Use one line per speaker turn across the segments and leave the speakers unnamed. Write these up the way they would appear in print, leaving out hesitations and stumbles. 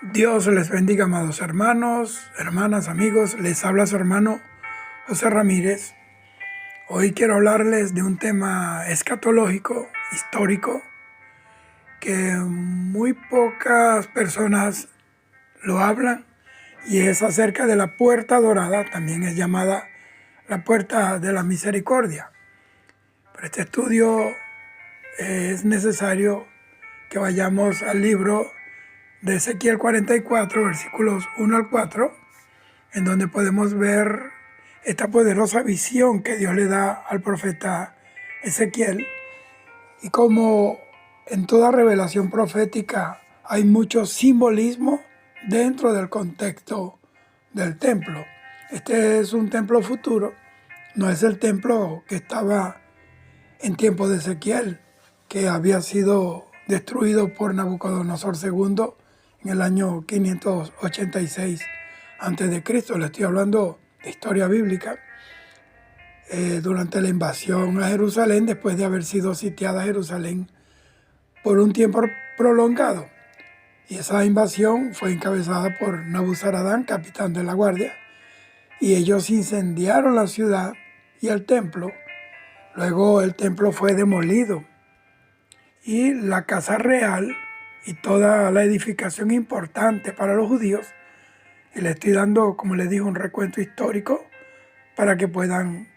Dios les bendiga, amados hermanos, hermanas, amigos. Les habla su hermano José Ramírez. Hoy quiero hablarles de un tema escatológico, histórico, que muy pocas personas lo hablan, y es acerca de la puerta dorada. También es llamada la puerta de la misericordia. Para este estudio es necesario que vayamos al libro de Ezequiel 44, versículos 1 al 4, en donde podemos ver esta poderosa visión que Dios le da al profeta Ezequiel, y como en toda revelación profética hay mucho simbolismo dentro del contexto del templo. Este es un templo futuro, no es el templo que estaba en tiempo de Ezequiel, que había sido destruido por Nabucodonosor II en el año 586 a.C. Le estoy hablando de historia bíblica. Durante la invasión a Jerusalén, después de haber sido sitiada Jerusalén por un tiempo prolongado. Y esa invasión fue encabezada por Nabuzaradán, capitán de la guardia, y ellos incendiaron la ciudad y el templo. Luego el templo fue demolido y la casa real y toda la edificación importante para los judíos. Y le estoy dando, como les digo, un recuento histórico para que puedan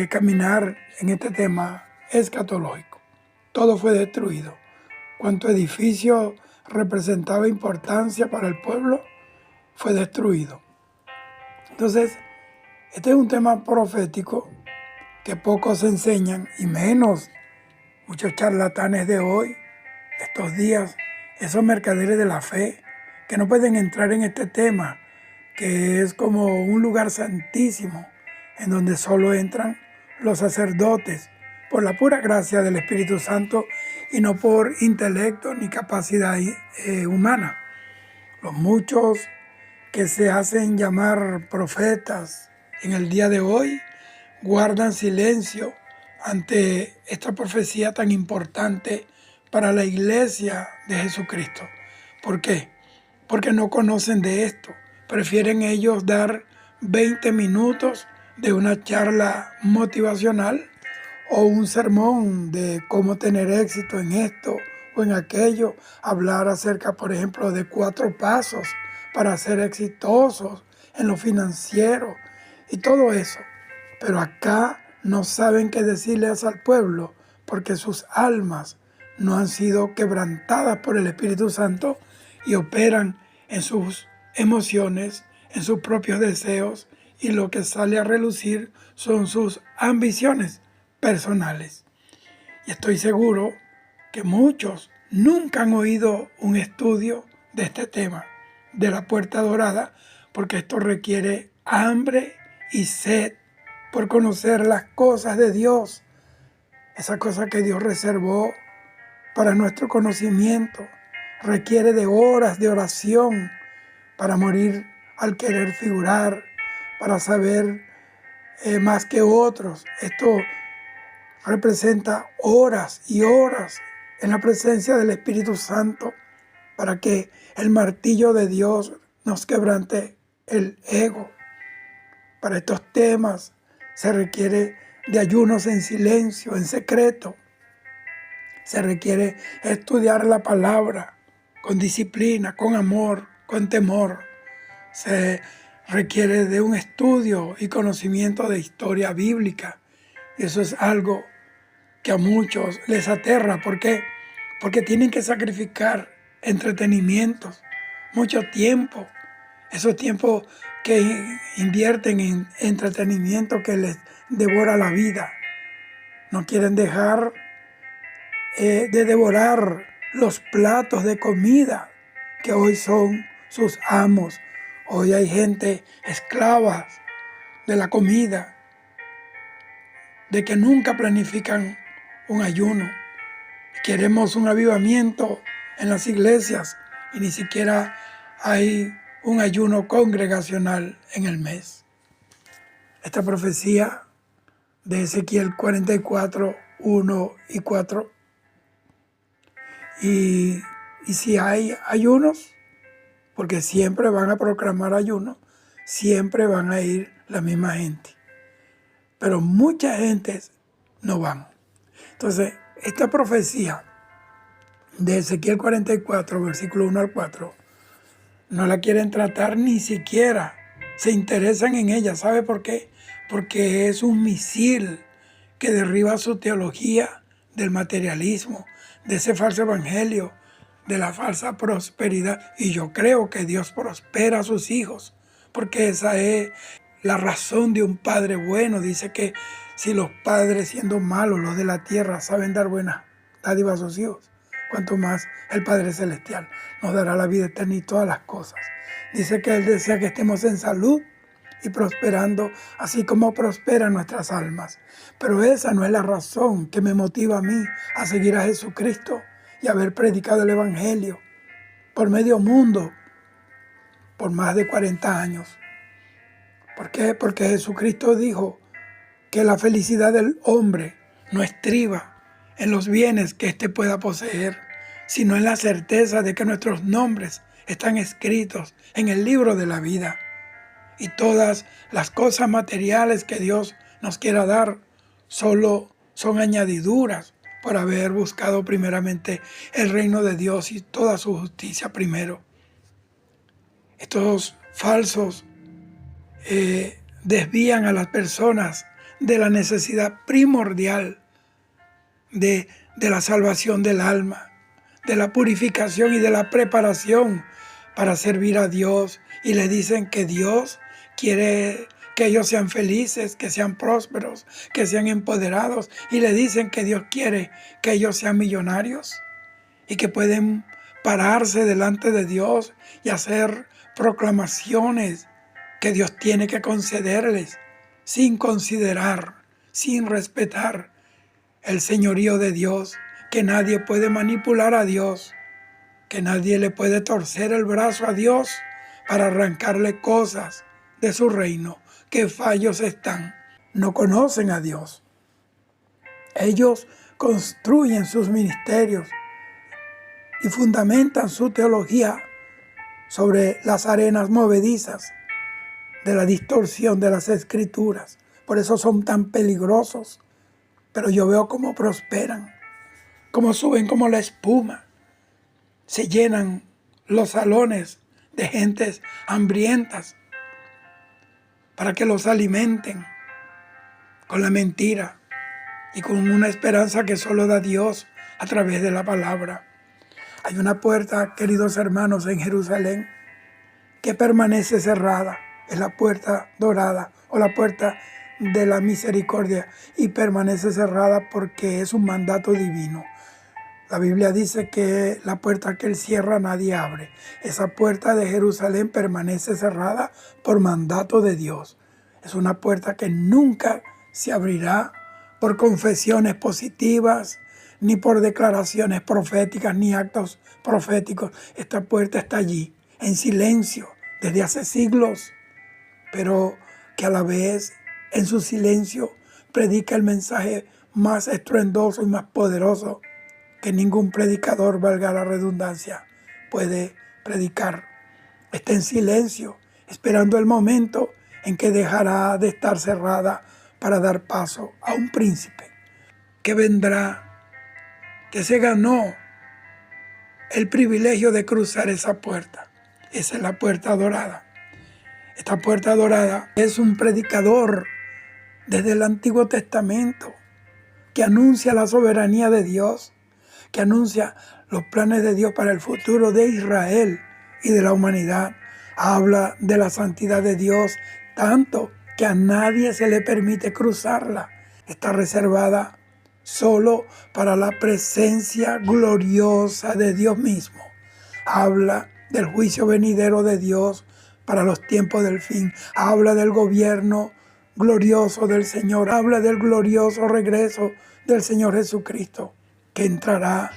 caminar en este tema escatológico. Todo fue destruido. Cuanto edificio representaba importancia para el pueblo, fue destruido. Entonces, este es un tema profético que pocos enseñan, y menos muchos charlatanes de hoy, de estos días, esos mercaderes de la fe, que no pueden entrar en este tema, que es como un lugar santísimo, en donde solo entran los sacerdotes, por la pura gracia del Espíritu Santo y no por intelecto ni capacidad humana. Los muchos que se hacen llamar profetas en el día de hoy guardan silencio ante esta profecía tan importante para la iglesia de Jesucristo. ¿Por qué? Porque no conocen de esto. Prefieren ellos dar 20 minutos de una charla motivacional o un sermón de cómo tener éxito en esto o en aquello, hablar acerca, por ejemplo, de 4 pasos para ser exitosos en lo financiero y todo eso. Pero acá no saben qué decirles al pueblo, porque sus almas no han sido quebrantadas por el Espíritu Santo y operan en sus emociones, en sus propios deseos, y lo que sale a relucir son sus ambiciones personales. Y estoy seguro que muchos nunca han oído un estudio de este tema, de la puerta dorada, porque esto requiere hambre y sed por conocer las cosas de Dios, esas cosas que Dios reservó para nuestro conocimiento. Requiere de horas de oración para morir al querer figurar, para saber más que otros. Esto representa horas y horas en la presencia del Espíritu Santo para que el martillo de Dios nos quebrante el ego. Para estos temas se requiere de ayunos en silencio, en secreto. Se requiere estudiar la palabra con disciplina, con amor, con temor. Se requiere de un estudio y conocimiento de historia bíblica. Y eso es algo que a muchos les aterra. ¿Por qué? Porque tienen que sacrificar entretenimientos, mucho tiempo. Esos tiempos que invierten en entretenimiento que les devora la vida. No quieren dejar de devorar los platos de comida que hoy son sus amos. Hoy hay gente esclava de la comida, de que nunca planifican un ayuno. Queremos un avivamiento en las iglesias y ni siquiera hay un ayuno congregacional en el mes. Esta profecía de Ezequiel 44, 1 y 4. Y si hay ayunos, porque siempre van a proclamar ayuno, siempre van a ir la misma gente. Pero mucha gente no van. Entonces, esta profecía de Ezequiel 44, versículo 1 al 4, no la quieren tratar, ni siquiera se interesan en ella. ¿Sabe por qué? Porque es un misil que derriba su teología del materialismo, de ese falso evangelio, de la falsa prosperidad. Y yo creo que Dios prospera a sus hijos, porque esa es la razón de un padre bueno. Dice que si los padres, siendo malos, los de la tierra, saben dar buenas dádivas a sus hijos, cuanto más el Padre Celestial nos dará la vida eterna y todas las cosas. Dice que Él desea que estemos en salud y prosperando, así como prosperan nuestras almas. Pero esa no es la razón que me motiva a mí a seguir a Jesucristo y haber predicado el Evangelio por medio mundo por más de 40 años. ¿Por qué? Porque Jesucristo dijo que la felicidad del hombre no estriba en los bienes que éste pueda poseer, sino en la certeza de que nuestros nombres están escritos en el libro de la vida. Y todas las cosas materiales que Dios nos quiera dar solo son añadiduras por haber buscado primeramente el reino de Dios y toda su justicia primero. Estos falsos desvían a las personas de la necesidad primordial de la salvación del alma, de la purificación y de la preparación para servir a Dios. Y le dicen que Dios quiere que ellos sean felices, que sean prósperos, que sean empoderados. Y le dicen que Dios quiere que ellos sean millonarios y que pueden pararse delante de Dios y hacer proclamaciones que Dios tiene que concederles sin considerar, sin respetar el señorío de Dios, que nadie puede manipular a Dios, que nadie le puede torcer el brazo a Dios para arrancarle cosas de su reino. Qué fallos están. No conocen a Dios. Ellos construyen sus ministerios y fundamentan su teología sobre las arenas movedizas de la distorsión de las Escrituras. Por eso son tan peligrosos. Pero yo veo cómo prosperan, cómo suben como la espuma. Se llenan los salones de gentes hambrientas para que los alimenten con la mentira y con una esperanza que solo da Dios a través de la palabra. Hay una puerta, queridos hermanos, en Jerusalén que permanece cerrada. Es la puerta dorada o la puerta de la misericordia, y permanece cerrada porque es un mandato divino. La Biblia dice que la puerta que Él cierra nadie abre. Esa puerta de Jerusalén permanece cerrada por mandato de Dios. Es una puerta que nunca se abrirá por confesiones positivas, ni por declaraciones proféticas, ni actos proféticos. Esta puerta está allí, en silencio, desde hace siglos, pero que a la vez, en su silencio, predica el mensaje más estruendoso y más poderoso que ningún predicador, valga la redundancia, puede predicar. Está en silencio, esperando el momento en que dejará de estar cerrada para dar paso a un príncipe que vendrá, que se ganó el privilegio de cruzar esa puerta. Esa es la puerta dorada. Esta puerta dorada es un predicador desde el Antiguo Testamento que anuncia la soberanía de Dios, que anuncia los planes de Dios para el futuro de Israel y de la humanidad. Habla de la santidad de Dios, tanto que a nadie se le permite cruzarla. Está reservada solo para la presencia gloriosa de Dios mismo. Habla del juicio venidero de Dios para los tiempos del fin. Habla del gobierno glorioso del Señor. Habla del glorioso regreso del Señor Jesucristo, que entrará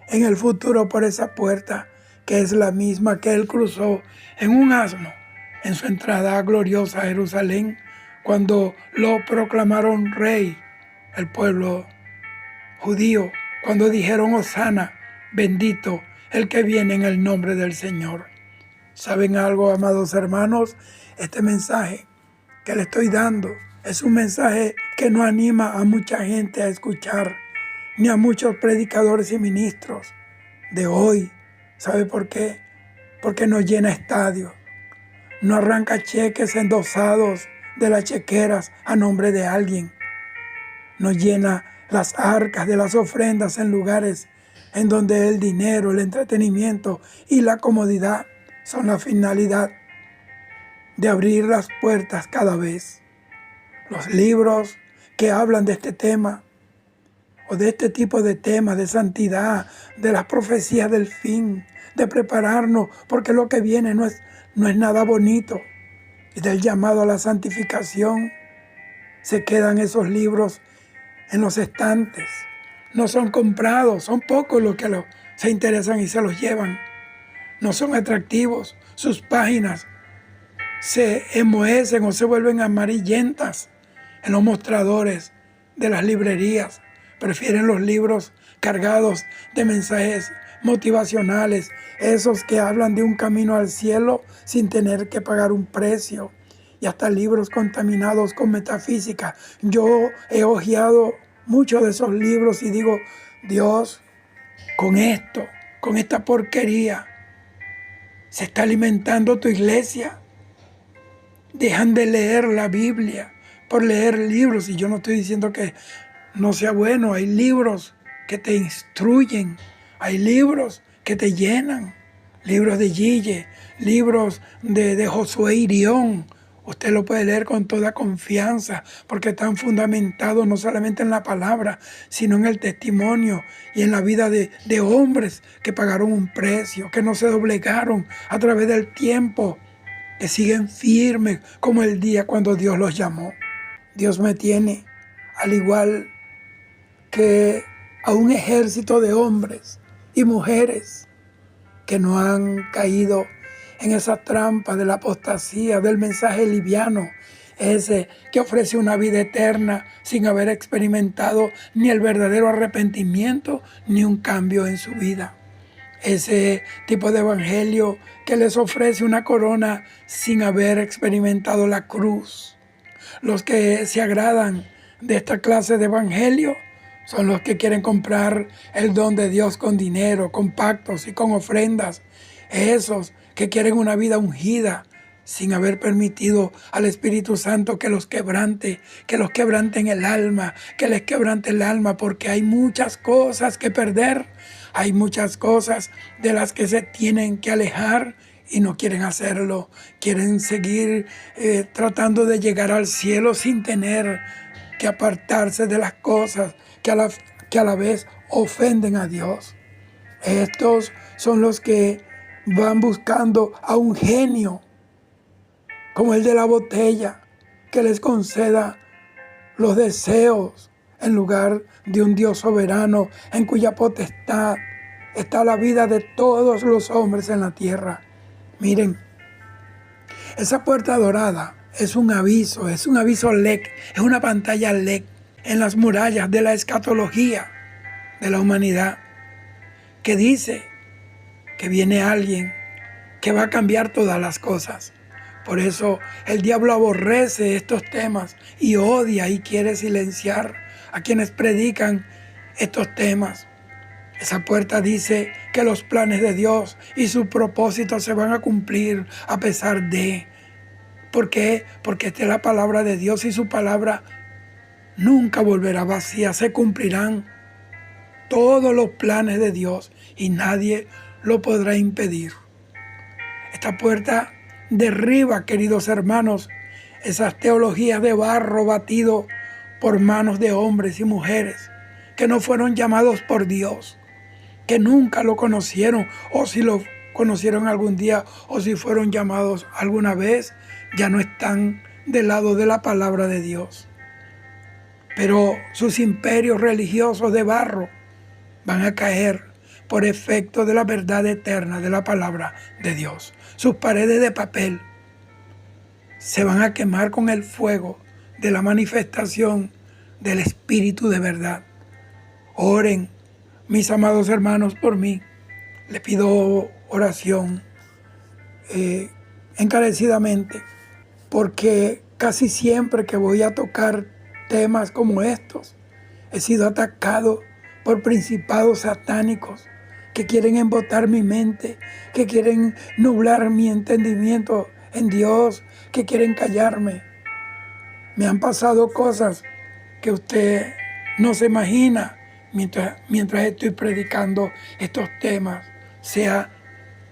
en el futuro por esa puerta, que es la misma que Él cruzó en un asno en su entrada gloriosa a Jerusalén, cuando lo proclamaron rey, el pueblo judío, cuando dijeron: Hosana, bendito el que viene en el nombre del Señor. ¿Saben algo, amados hermanos? Este mensaje que le estoy dando es un mensaje que no anima a mucha gente a escuchar, ni a muchos predicadores y ministros de hoy. ¿Sabe por qué? Porque no llena estadios, no arranca cheques endosados de las chequeras a nombre de alguien, no llena las arcas de las ofrendas en lugares en donde el dinero, el entretenimiento y la comodidad son la finalidad de abrir las puertas cada vez. Los libros que hablan de este tema o de este tipo de temas de santidad, de las profecías del fin, de prepararnos porque lo que viene no es nada bonito, y del llamado a la santificación, se quedan esos libros en los estantes. No son comprados, son pocos los que se interesan y se los llevan. No son atractivos, sus páginas se enmohecen o se vuelven amarillentas en los mostradores de las librerías. Prefieren los libros cargados de mensajes motivacionales, esos que hablan de un camino al cielo sin tener que pagar un precio, y hasta libros contaminados con metafísica. Yo he hojeado muchos de esos libros y digo, Dios, con esto, con esta porquería, se está alimentando tu iglesia. Dejan de leer la Biblia por leer libros, y yo no estoy diciendo que no sea bueno. Hay libros que te instruyen, hay libros que te llenan, libros de Gille, libros de Josué Irión. Usted lo puede leer con toda confianza porque están fundamentados no solamente en la palabra, sino en el testimonio y en la vida de hombres que pagaron un precio, que no se doblegaron a través del tiempo, que siguen firmes como el día cuando Dios los llamó. Dios me tiene, al igual que a un ejército de hombres y mujeres que no han caído en esa trampa de la apostasía, del mensaje liviano, ese que ofrece una vida eterna sin haber experimentado ni el verdadero arrepentimiento ni un cambio en su vida. Ese tipo de evangelio que les ofrece una corona sin haber experimentado la cruz. Los que se agradan de esta clase de evangelio son los que quieren comprar el don de Dios con dinero, con pactos y con ofrendas. Esos que quieren una vida ungida sin haber permitido al Espíritu Santo que los quebrante en el alma, que les quebrante el alma, porque hay muchas cosas que perder, hay muchas cosas de las que se tienen que alejar y no quieren hacerlo. Quieren seguir tratando de llegar al cielo sin tener que apartarse de las cosas que a la vez ofenden a Dios. Estos son los que van buscando a un genio como el de la botella, que les conceda los deseos en lugar de un Dios soberano en cuya potestad está la vida de todos los hombres en la tierra. Miren, esa puerta dorada es un aviso LED, es una pantalla LED en las murallas de la escatología de la humanidad, que dice que viene alguien que va a cambiar todas las cosas. Por eso el diablo aborrece estos temas y odia y quiere silenciar a quienes predican estos temas. Esa puerta dice que los planes de Dios y sus propósitos se van a cumplir a pesar de. ¿Por qué? Porque esta es la palabra de Dios y su palabra nunca volverá vacía. Se cumplirán todos los planes de Dios y nadie lo podrá impedir. Esta puerta derriba, queridos hermanos, esas teologías de barro batido por manos de hombres y mujeres que no fueron llamados por Dios, que nunca lo conocieron, o si lo conocieron algún día, o si fueron llamados alguna vez, ya no están del lado de la palabra de Dios. Pero sus imperios religiosos de barro van a caer por efecto de la verdad eterna de la palabra de Dios. Sus paredes de papel se van a quemar con el fuego de la manifestación del Espíritu de verdad. Oren, mis amados hermanos, por mí. Les pido oración. encarecidamente, porque casi siempre que voy a tocar temas como estos, he sido atacado por principados satánicos que quieren embotar mi mente, que quieren nublar mi entendimiento en Dios, que quieren callarme. Me han pasado cosas que usted no se imagina mientras estoy predicando estos temas, sea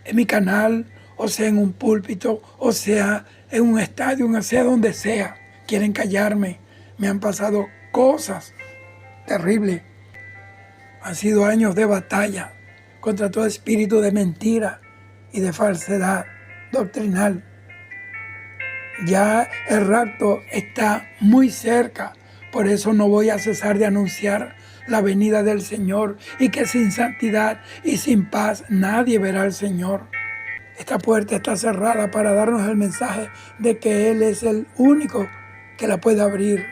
en mi canal, o sea en un púlpito, o sea en un estadio, o sea donde sea. Quieren callarme. Me han pasado cosas terribles. Han sido años de batalla contra todo espíritu de mentira y de falsedad doctrinal. Ya el rapto está muy cerca, por eso no voy a cesar de anunciar la venida del Señor y que sin santidad y sin paz nadie verá al Señor. Esta puerta está cerrada para darnos el mensaje de que Él es el único que la puede abrir.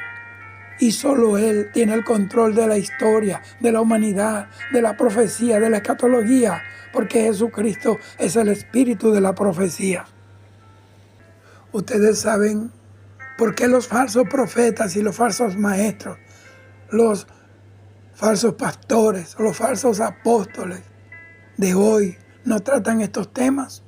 Y solo Él tiene el control de la historia, de la humanidad, de la profecía, de la escatología, porque Jesucristo es el espíritu de la profecía. Ustedes saben por qué los falsos profetas y los falsos maestros, los falsos pastores, los falsos apóstoles de hoy no tratan estos temas.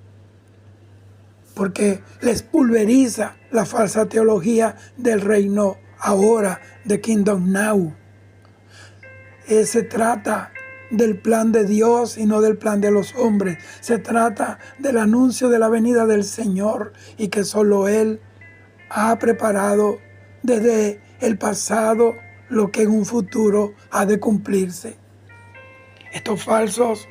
Porque les pulveriza la falsa teología del reino ahora, de Kingdom Now. Se trata del plan de Dios y no del plan de los hombres. Se trata del anuncio de la venida del Señor y que solo Él ha preparado desde el pasado lo que en un futuro ha de cumplirse. Estos falsos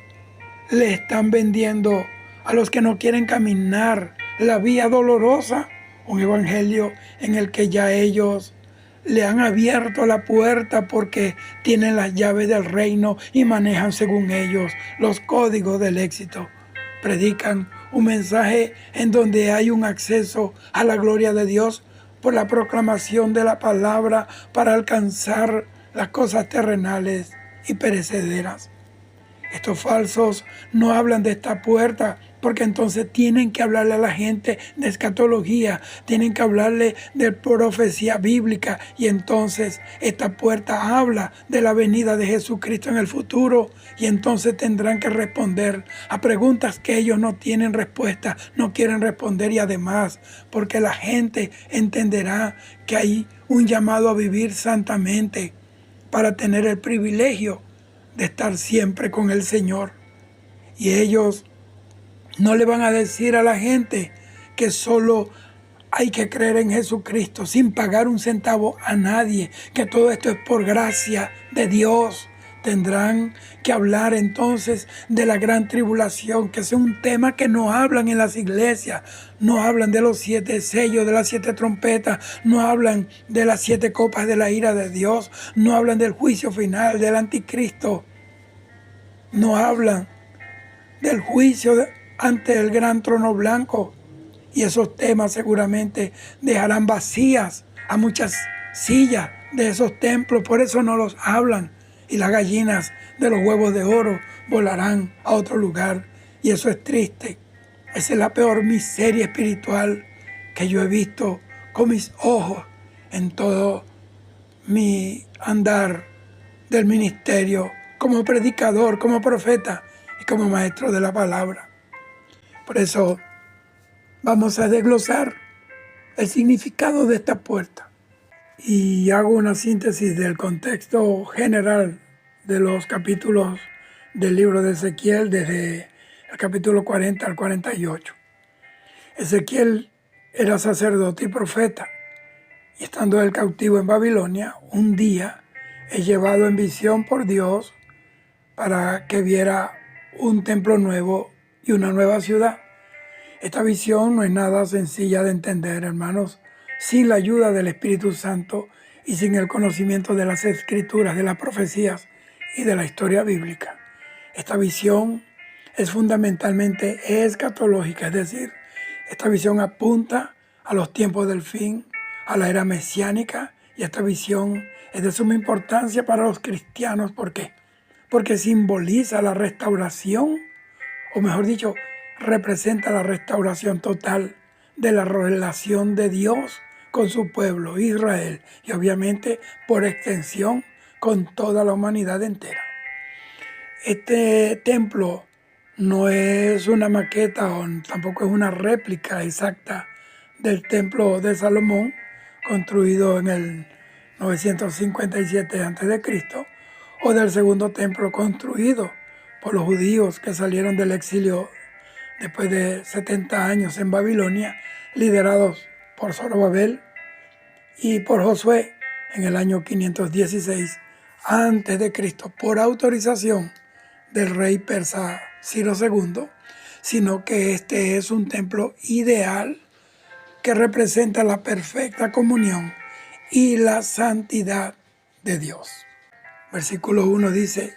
le están vendiendo a los que no quieren caminar la vía dolorosa un evangelio en el que ya ellos le han abierto la puerta porque tienen las llaves del reino y manejan según ellos los códigos del éxito. Predican un mensaje en donde hay un acceso a la gloria de Dios por la proclamación de la palabra para alcanzar las cosas terrenales y perecederas. Estos falsos no hablan de esta puerta porque entonces tienen que hablarle a la gente de escatología, tienen que hablarle de profecía bíblica y entonces esta puerta habla de la venida de Jesucristo en el futuro y entonces tendrán que responder a preguntas que ellos no tienen respuesta, no quieren responder y además porque la gente entenderá que hay un llamado a vivir santamente para tener el privilegio de estar siempre con el Señor. Y ellos no le van a decir a la gente que solo hay que creer en Jesucristo sin pagar un centavo a nadie, que todo esto es por gracia de Dios. Tendrán que hablar entonces de la gran tribulación, que es un tema que no hablan en las iglesias. No hablan de los 7 sellos, de las 7 trompetas, no hablan de las 7 copas de la ira de Dios, no hablan del juicio final, del anticristo. No hablan del juicio ante el gran trono blanco. Y esos temas seguramente dejarán vacías a muchas sillas de esos templos. Por eso no los hablan. Y las gallinas de los huevos de oro volarán a otro lugar. Y eso es triste. Esa es la peor miseria espiritual que yo he visto con mis ojos en todo mi andar del ministerio como predicador, como profeta y como maestro de la palabra. Por eso vamos a desglosar el significado de esta puerta. Y hago una síntesis del contexto general de los capítulos del libro de Ezequiel, desde el capítulo 40 al 48. Ezequiel era sacerdote y profeta, y estando él cautivo en Babilonia, un día es llevado en visión por Dios para que viera un templo nuevo y una nueva ciudad. Esta visión no es nada sencilla de entender, hermanos, sin la ayuda del Espíritu Santo y sin el conocimiento de las Escrituras, de las profecías y de la historia bíblica. Esta visión es fundamentalmente escatológica, es decir, esta visión apunta a los tiempos del fin, a la era mesiánica, y esta visión es de suma importancia para los cristianos. ¿Por qué? Porque simboliza la restauración, o mejor dicho, representa la restauración total de la relación de Dios con su pueblo, Israel, y obviamente por extensión con toda la humanidad entera. Este templo no es una maqueta o tampoco es una réplica exacta del templo de Salomón, construido en el 957 a.C., o del segundo templo construido por los judíos que salieron del exilio después de 70 años en Babilonia, liderados por Zorobabel y por Josué en el año 516 a.C., por autorización del rey persa Ciro II, sino que este es un templo ideal que representa la perfecta comunión y la santidad de Dios. Versículo 1 dice: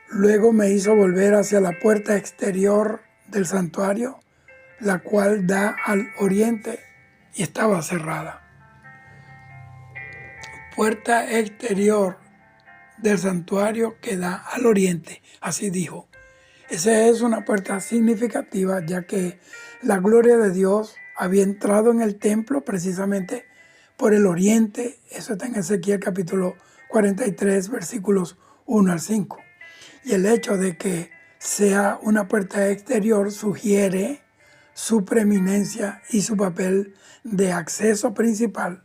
luego me hizo volver hacia la puerta exterior del santuario, la cual da al oriente, y estaba cerrada. Puerta exterior del santuario que da al oriente, así dijo. Esa es una puerta significativa, ya que la gloria de Dios había entrado en el templo precisamente por el oriente. Eso está en Ezequiel capítulo 43, versículos 1 al 5. Y el hecho de que sea una puerta exterior sugiere su preeminencia y su papel de acceso principal,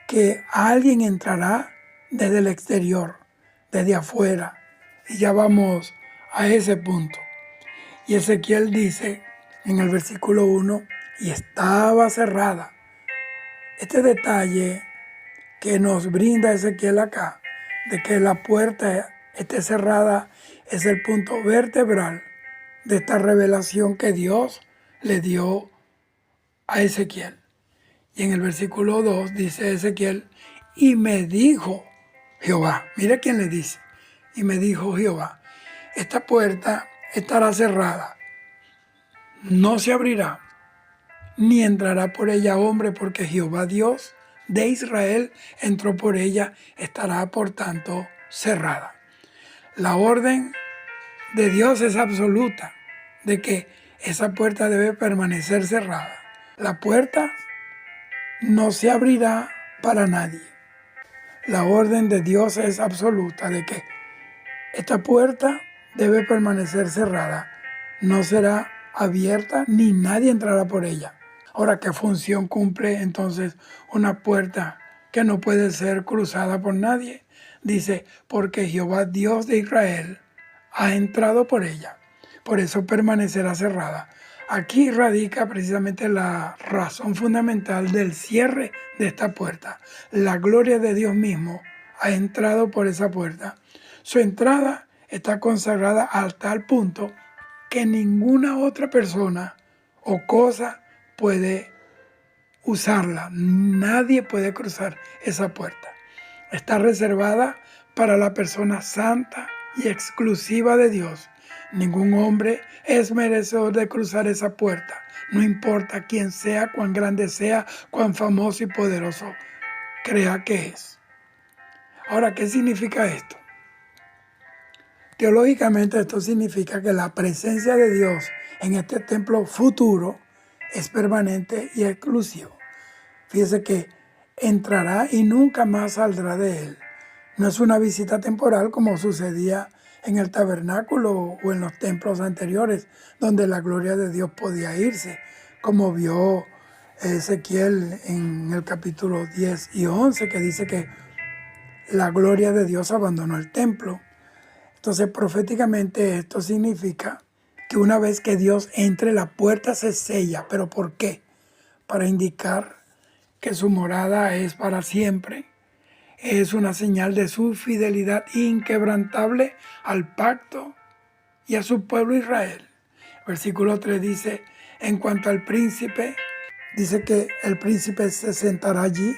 que alguien entrará desde el exterior, desde afuera. Y ya vamos a ese punto. Y Ezequiel dice en el versículo 1, y estaba cerrada. Este detalle que nos brinda Ezequiel acá, de que la puerta esté cerrada, es el punto vertebral de esta revelación que Dios le dio a Ezequiel. Y en el versículo 2 dice Ezequiel: y me dijo Jehová, mira quién le dice, y me dijo Jehová, esta puerta estará cerrada, no se abrirá, ni entrará por ella hombre, porque Jehová Dios de Israel entró por ella, estará por tanto cerrada. La orden de Dios es absoluta, de que esa puerta debe permanecer cerrada. La puerta no se abrirá para nadie. La orden de Dios es absoluta, de que esta puerta debe permanecer cerrada. No será abierta ni nadie entrará por ella. Ahora, ¿qué función cumple entonces una puerta que no puede ser cruzada por nadie? Dice, porque Jehová Dios de Israel ha entrado por ella. Por eso permanecerá cerrada. Aquí radica precisamente la razón fundamental del cierre de esta puerta. La gloria de Dios mismo ha entrado por esa puerta. Su entrada está consagrada a tal punto que ninguna otra persona o cosa puede usarla. Nadie puede cruzar esa puerta. Está reservada para la persona santa y exclusiva de Dios. Ningún hombre es merecedor de cruzar esa puerta. No importa quién sea, cuán grande sea, cuán famoso y poderoso crea que es. Ahora, ¿qué significa esto? Teológicamente esto significa que la presencia de Dios en este templo futuro es permanente y exclusivo. Fíjese que entrará y nunca más saldrá de él. No es una visita temporal como sucedía en el tabernáculo o en los templos anteriores, donde la gloria de Dios podía irse, como vio Ezequiel en el capítulo 10 y 11, que dice que la gloria de Dios abandonó el templo. Entonces, proféticamente esto significa que una vez que Dios entre, la puerta se sella. ¿Pero por qué? Para indicar que su morada es para siempre. Es una señal de su fidelidad inquebrantable al pacto y a su pueblo Israel. Versículo 3 dice, en cuanto al príncipe, dice que el príncipe se sentará allí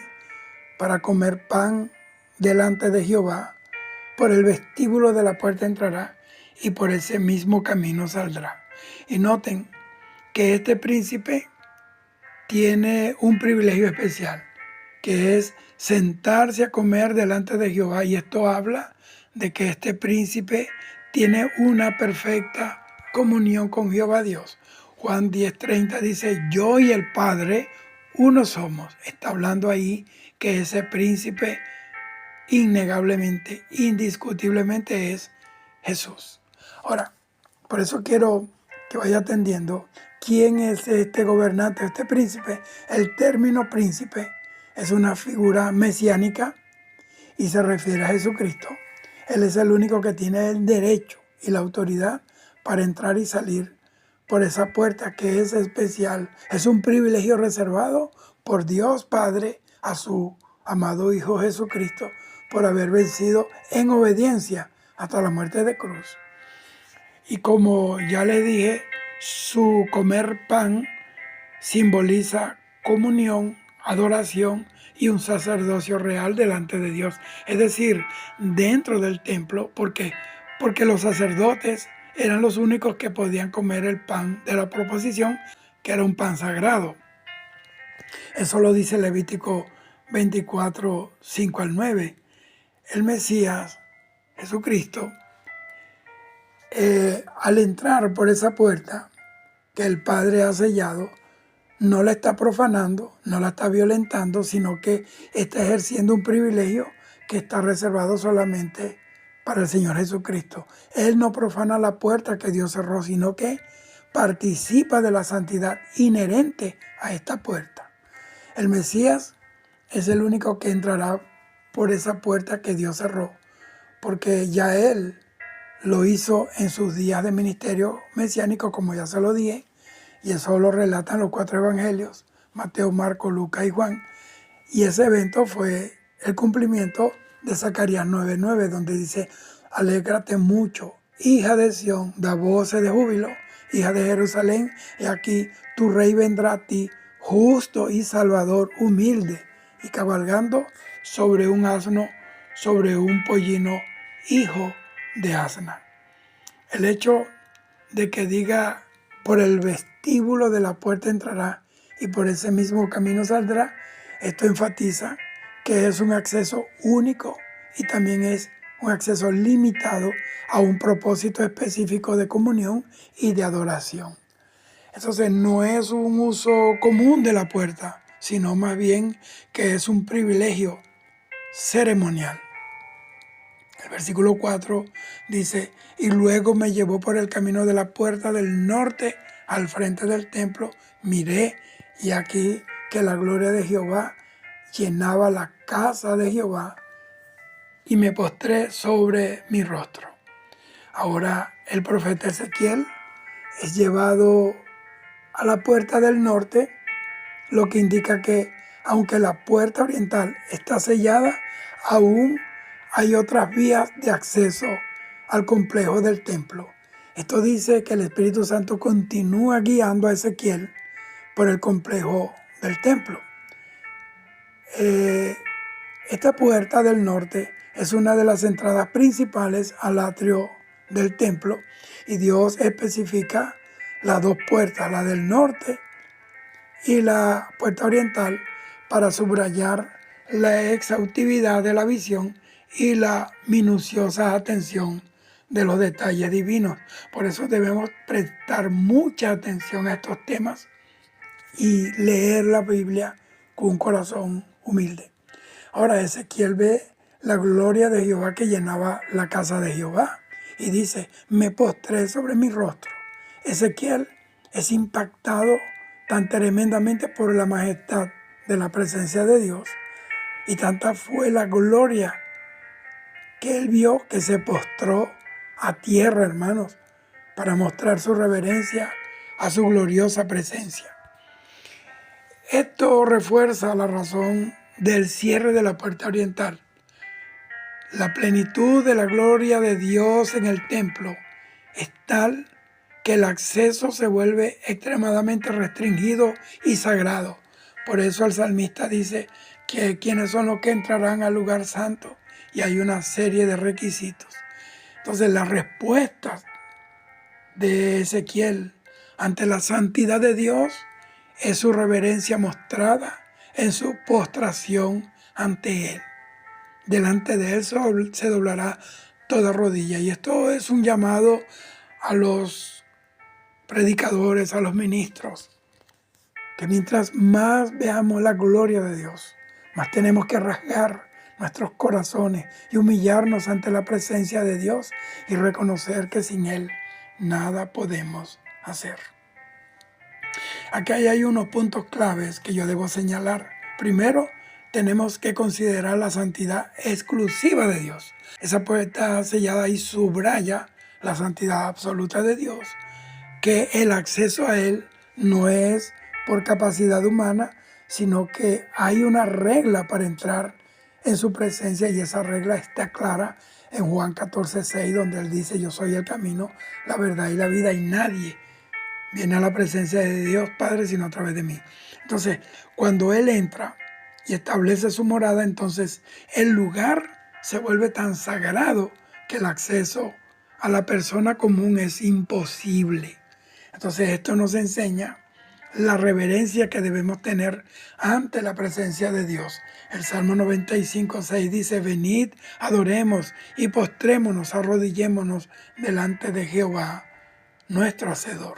para comer pan delante de Jehová. Por el vestíbulo de la puerta entrará y por ese mismo camino saldrá. Y noten que este príncipe tiene un privilegio especial, que es sentarse a comer delante de Jehová. Y esto habla de que este príncipe tiene una perfecta comunión con Jehová Dios. Juan 10:30 dice, yo y el Padre uno somos. Está hablando ahí que ese príncipe innegablemente, indiscutiblemente es Jesús. Ahora, por eso quiero que vaya atendiendo quién es este gobernante, este príncipe. El término príncipe es una figura mesiánica y se refiere a Jesucristo. Él es el único que tiene el derecho y la autoridad para entrar y salir por esa puerta que es especial. Es un privilegio reservado por Dios Padre a su amado Hijo Jesucristo por haber vencido en obediencia hasta la muerte de cruz. Y como ya le dije, su comer pan simboliza comunión, adoración y un sacerdocio real delante de Dios. Es decir, dentro del templo, ¿por qué? Porque los sacerdotes eran los únicos que podían comer el pan de la proposición, que era un pan sagrado. Eso lo dice Levítico 24, 5 al 9. El Mesías, Jesucristo, al entrar por esa puerta que el Padre ha sellado, no la está profanando, no la está violentando, sino que está ejerciendo un privilegio que está reservado solamente para el Señor Jesucristo. Él no profana la puerta que Dios cerró, sino que participa de la santidad inherente a esta puerta. El Mesías es el único que entrará por esa puerta que Dios cerró, porque ya Él lo hizo en sus días de ministerio mesiánico, como ya se lo dije, y eso lo relatan los 4 evangelios, Mateo, Marcos, Lucas y Juan. Y ese evento fue el cumplimiento de Zacarías 9:9, donde dice, alégrate mucho, hija de Sión, da voces de júbilo, hija de Jerusalén, y aquí tu rey vendrá a ti, justo y salvador, humilde, y cabalgando sobre un asno, sobre un pollino, hijo de asna. El hecho de que diga, por el vestíbulo de la puerta entrará y por ese mismo camino saldrá, esto enfatiza que es un acceso único y también es un acceso limitado a un propósito específico de comunión y de adoración. Entonces no es un uso común de la puerta, sino más bien que es un privilegio ceremonial. El versículo 4 dice, y luego me llevó por el camino de la puerta del norte al frente del templo, miré y aquí que la gloria de Jehová llenaba la casa de Jehová y me postré sobre mi rostro. Ahora el profeta Ezequiel es llevado a la puerta del norte, lo que indica que aunque la puerta oriental está sellada, aún hay otras vías de acceso al complejo del templo. Esto dice que el Espíritu Santo continúa guiando a Ezequiel por el complejo del templo. Esta puerta del norte es una de las entradas principales al atrio del templo y Dios especifica las dos puertas, la del norte y la puerta oriental, para subrayar la exhaustividad de la visión y la minuciosa atención de los detalles divinos. Por eso debemos prestar mucha atención a estos temas y leer la Biblia con un corazón humilde. Ahora Ezequiel ve la gloria de Jehová que llenaba la casa de Jehová y dice, me postré sobre mi rostro. Ezequiel es impactado tan tremendamente por la majestad de la presencia de Dios y tanta fue la gloria que él vio que se postró a tierra, hermanos, para mostrar su reverencia a su gloriosa presencia. Esto refuerza la razón del cierre de la puerta oriental. La plenitud de la gloria de Dios en el templo es tal que el acceso se vuelve extremadamente restringido y sagrado. Por eso el salmista dice que quienes son los que entrarán al lugar santo, y hay una serie de requisitos. Entonces la respuesta de Ezequiel ante la santidad de Dios es su reverencia mostrada en su postración ante Él. Delante de Él se doblará toda rodilla. Y esto es un llamado a los predicadores, a los ministros, que mientras más veamos la gloria de Dios, más tenemos que rasgar nuestros corazones y humillarnos ante la presencia de Dios y reconocer que sin Él nada podemos hacer. Aquí hay unos puntos claves que yo debo señalar. Primero, tenemos que considerar la santidad exclusiva de Dios. Esa puerta sellada y subraya la santidad absoluta de Dios, que el acceso a Él no es por capacidad humana, sino que hay una regla para entrar en su presencia, y esa regla está clara en Juan 14:6, donde Él dice: yo soy el camino, la verdad y la vida, y nadie viene a la presencia de Dios Padre sino a través de mí. Entonces, cuando Él entra y establece su morada, entonces el lugar se vuelve tan sagrado que el acceso a la persona común es imposible. Entonces, esto nos enseña la reverencia que debemos tener ante la presencia de Dios. El Salmo 95:6 dice: venid, adoremos y postrémonos, arrodillémonos delante de Jehová, nuestro Hacedor.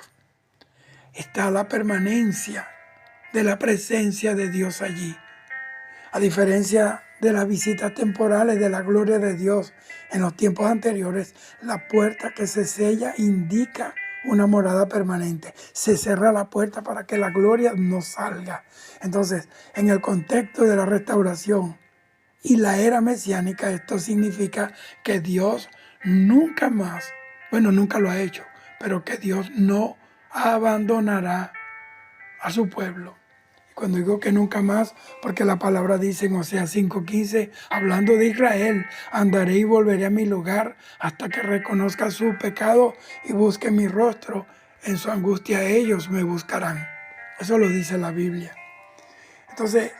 Está la permanencia de la presencia de Dios allí. A diferencia de las visitas temporales de la gloria de Dios en los tiempos anteriores, la puerta que se sella indica una morada permanente. Se cierra la puerta para que la gloria no salga. Entonces, en el contexto de la restauración y la era mesiánica, esto significa que Dios nunca más, bueno, nunca lo ha hecho, pero que Dios no abandonará a su pueblo. Cuando digo que nunca más, porque la palabra dice en Oseas 5:15, hablando de Israel: andaré y volveré a mi lugar hasta que reconozca su pecado y busque mi rostro. En su angustia ellos me buscarán. Eso lo dice la Biblia. Entonces,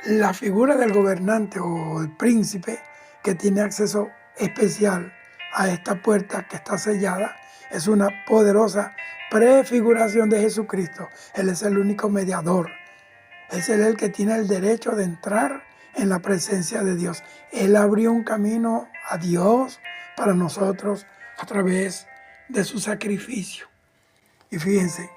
la figura del gobernante o el príncipe que tiene acceso especial a esta puerta que está sellada es una poderosa prefiguración de Jesucristo. Él es el único mediador. Es Él el que tiene el derecho de entrar en la presencia de Dios. Él abrió un camino a Dios para nosotros a través de su sacrificio. Y fíjense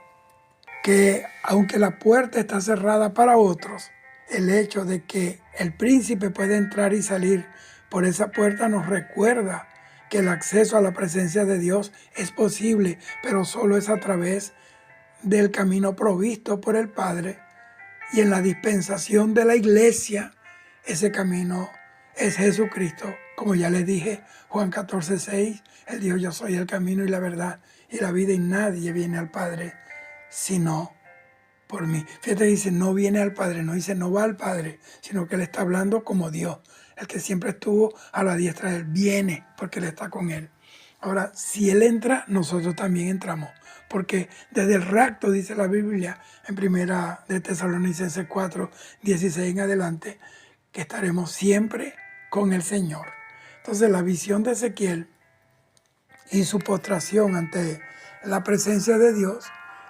que aunque la puerta está cerrada para otros, el hecho de que el príncipe puede entrar y salir por esa puerta nos recuerda que el acceso a la presencia de Dios es posible, pero solo es a través del camino provisto por el Padre. Y en la dispensación de la iglesia, ese camino es Jesucristo. Como ya les dije, Juan 14:6, Él dijo: yo soy el camino y la verdad y la vida, y nadie viene al Padre sino por mí. Fíjate, dice: no viene al Padre, no dice no va al Padre, sino que Él está hablando como Dios, el que siempre estuvo a la diestra de Él. Viene porque Él está con Él. Ahora, si Él entra, nosotros también entramos. Porque desde el rapto, dice la Biblia, en primera de Tesalonicenses 4:16 en adelante, que estaremos siempre con el Señor. Entonces, la visión de Ezequiel y su postración ante la presencia de Dios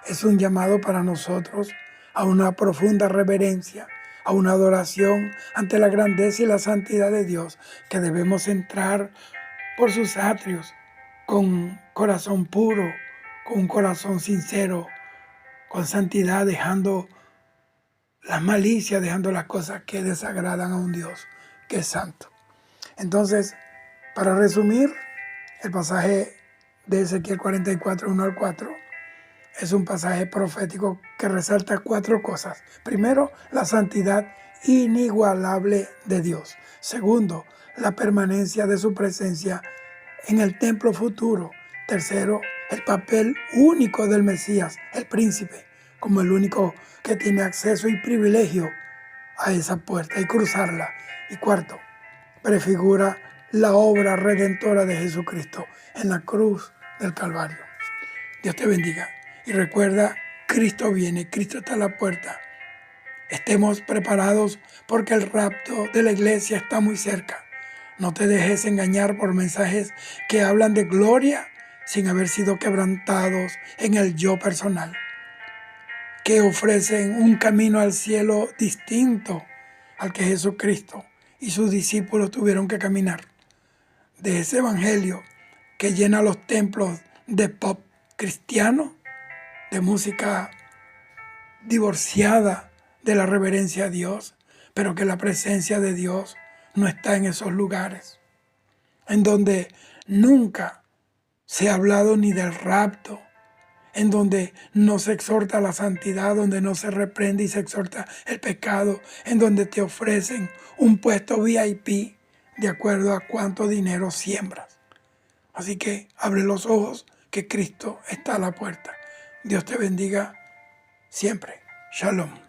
es un llamado para nosotros a una profunda reverencia, a una adoración ante la grandeza y la santidad de Dios, que debemos entrar por sus atrios con corazón puro, con un corazón sincero, con santidad, dejando las malicias, dejando las cosas que desagradan a un Dios que es santo. Entonces, para resumir, el pasaje de Ezequiel 44, 1-4, es un pasaje profético que resalta 4 cosas. Primero, la santidad inigualable de Dios. Segundo, la permanencia de su presencia en el templo futuro. Tercero, el papel único del Mesías, el príncipe, como el único que tiene acceso y privilegio a esa puerta y cruzarla. Y cuarto, prefigura la obra redentora de Jesucristo en la cruz del Calvario. Dios te bendiga. Y recuerda, Cristo viene, Cristo está a la puerta. Estemos preparados porque el rapto de la iglesia está muy cerca. No te dejes engañar por mensajes que hablan de gloria sin haber sido quebrantados en el yo personal, que ofrecen un camino al cielo distinto al que Jesucristo y sus discípulos tuvieron que caminar. De ese evangelio que llena los templos de pop cristiano, de música divorciada de la reverencia a Dios, pero que la presencia de Dios no está en esos lugares, en donde nunca se ha hablado ni del rapto, en donde no se exhorta a la santidad, donde no se reprende y se exhorta el pecado, en donde te ofrecen un puesto VIP de acuerdo a cuánto dinero siembras. Así que abre los ojos, que Cristo está a la puerta. Dios te bendiga siempre. Shalom.